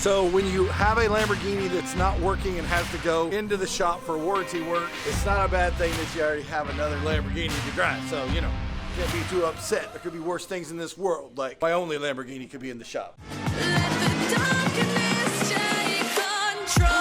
So when you have a Lamborghini that's not working and has to go into the shop for warranty work, it's not a bad thing that you already have another Lamborghini to drive. So, you know, can't be too upset. There could be worse things in this world. Like my only Lamborghini could be in the shop. Let the darkness take control.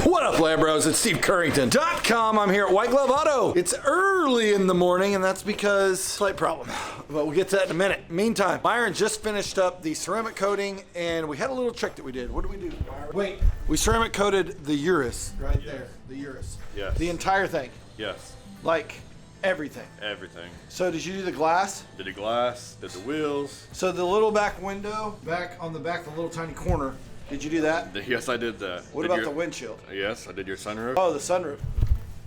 What up, Lambros? It's Steve Currington.com. I'm here at White Glove Auto. It's early in the morning, and that's because slight problem. But we'll get to that in a minute. Meantime, Myron just finished up the ceramic coating, and we had a little trick that we did. What did we do, Myron? Wait, we ceramic coated the Urus right there. The Urus. Yes. The entire thing. Yes. Like everything. Everything. So did you do the glass? Did the glass, did the wheels. So the little back window, back on the back, the little tiny corner. Did you do that? Yes, I did that. What about the windshield? Yes, I did your sunroof. Oh, the sunroof.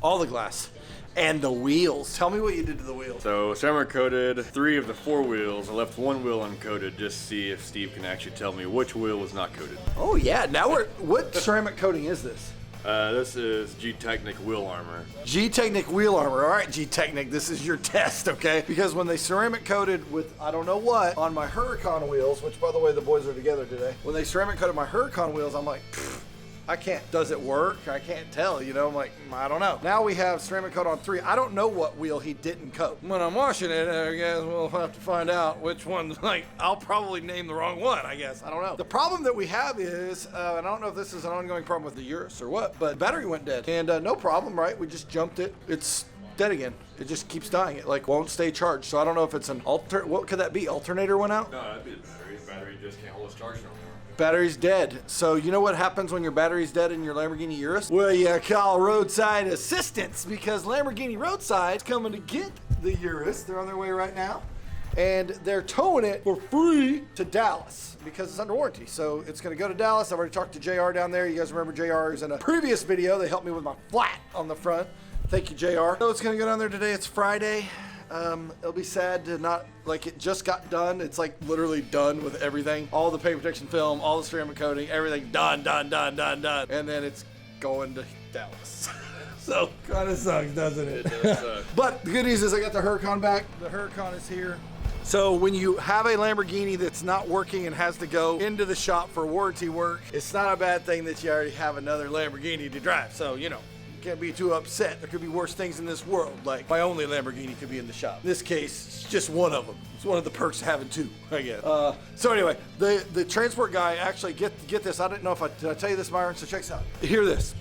All the glass. And the wheels. Tell me what you did to the wheels. So ceramic coated 3 of the 4 wheels. I left 1 wheel uncoated just to see if Steve can actually tell me which wheel was not coated. Oh yeah, now what ceramic coating is this? This is G-Technic wheel armor. G-Technic wheel armor. All right, G-Technic, this is your test, okay? Because when they ceramic coated with, I don't know what, on my Huracan wheels, which by the way, the boys are together today. When they ceramic coated my Huracan wheels, I'm like, I can't, does it work? I can't tell, you know, I'm like, I don't know. Now we have ceramic coat on 3. I don't know what wheel he didn't coat. When I'm washing it, I guess we'll have to find out which one, like, I'll probably name the wrong one, I guess, I don't know. The problem that we have is, and I don't know if this is an ongoing problem with the Urus or what, but battery went dead. And no problem, right? We just jumped it. It's dead again. It just keeps dying. It like won't stay charged. So I don't know if it's an what could that be? Alternator went out? No, that'd be the battery. The battery just can't hold its charge no more. Battery's dead. So you know what happens when your battery's dead in your Lamborghini Urus? Well, you call roadside assistance because Lamborghini Roadside's coming to get the Urus. They're on their way right now. And they're towing it for free to Dallas because it's under warranty. So it's gonna go to Dallas. I've already talked to JR down there. You guys remember JR is in a previous video. They helped me with my flat on the front. Thank you, JR. So it's gonna go down there today. It's Friday. It'll be sad to not, like it just got done. It's like literally done with everything. All the paint protection film, all the ceramic coating, everything done. And then it's going to Dallas. So kind of sucks, doesn't it? It does suck. But the good news is I got the Huracan back. The Huracan is here. So when you have a Lamborghini that's not working and has to go into the shop for warranty work, it's not a bad thing that you already have another Lamborghini to drive. So, you know, can't be too upset. There could be worse things in this world. Like my only Lamborghini could be in the shop. In this case, it's just one of them. It's one of the perks of having 2, I guess. So anyway, the transport guy actually, get this. I didn't know if did I tell you this, Myron? So check this out. Hear this.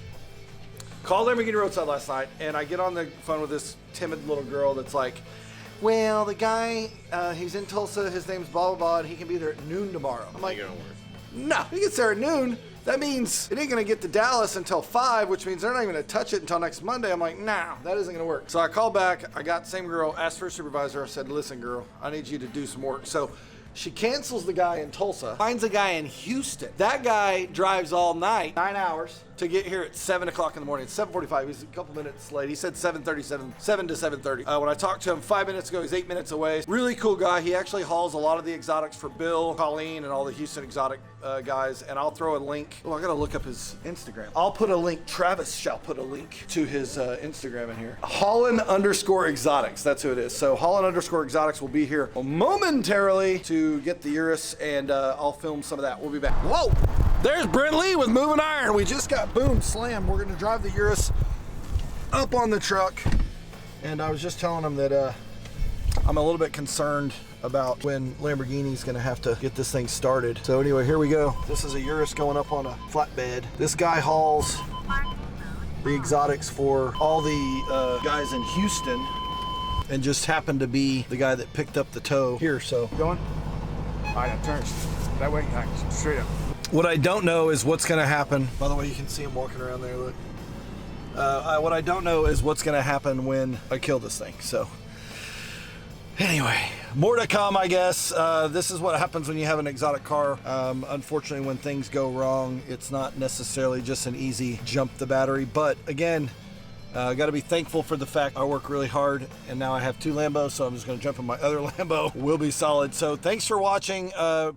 Called Lamborghini Roadside last night, and I get on the phone with this timid little girl that's like, well, the guy, he's in Tulsa, his name's blah, blah, blah, and he can be there at noon tomorrow. I'm like, Ain't gonna work. no, he gets there at noon. That means it ain't gonna get to Dallas until 5, which means they're not even gonna touch it until next Monday. I'm like, nah, that isn't gonna work. So I called back, I got the same girl, asked for a supervisor. I said, listen, girl, I need you to do some work. So she cancels the guy in Tulsa, finds a guy in Houston. That guy drives all night, 9 hours, to get here at 7 o'clock in the morning. It's 7:45, he's a couple minutes late. He said 7:37, 7 to 7:30. When I talked to him 5 minutes ago, he's 8 minutes away. Really cool guy. He actually hauls a lot of the exotics for Bill, Colleen, and all the Houston exotic guys. And I'll throw a link. Oh, I gotta look up his Instagram. I'll put a link, Travis shall put a link to his Instagram in here. Holland_exotics, that's who it is. So Holland_exotics will be here momentarily to get the Urus, and I'll film some of that. We'll be back. Whoa! There's Brent Lee with Movin Iron. We just got boom slam. We're gonna drive the Urus up on the truck. And I was just telling him that I'm a little bit concerned about when Lamborghini's gonna have to get this thing started. So anyway, here we go. This is a Urus going up on a flatbed. This guy hauls the exotics for all the guys in Houston, and just happened to be the guy that picked up the tow here. So going? All right, turn that way. All right, straight up. What I don't know is what's gonna happen. By the way, you can see him walking around there, look. What I don't know is what's gonna happen when I kill this thing, so. Anyway, more to come, I guess. This is what happens when you have an exotic car. Unfortunately, when things go wrong, it's not necessarily just an easy jump the battery. But again, Got to be thankful for the fact I work really hard, and now I have 2 Lambos, so I'm just going to jump in my other Lambo. We'll be solid. So thanks for watching.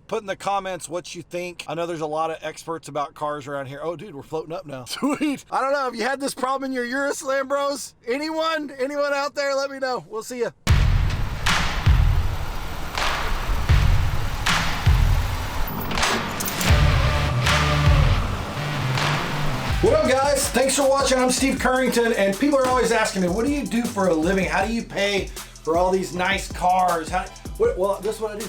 Put in the comments what you think. I know there's a lot of experts about cars around here. Oh, dude, we're floating up now. Sweet. I don't know. Have you had this problem in your Urus, Lambros? Anyone? Anyone out there? Let me know. We'll see you. What up, guys? Thanks for watching. I'm Steve Currington, and people are always asking me, what do you do for a living? How do you pay for all these nice cars? Well, this is what I do.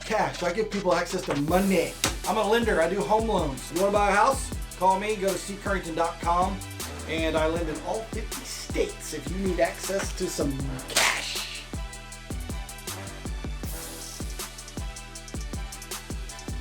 Cash. I give people access to money. I'm a lender. I do home loans. You want to buy a house? Call me. Go to stevecurrington.com, and I lend in all 50 states if you need access to some cash.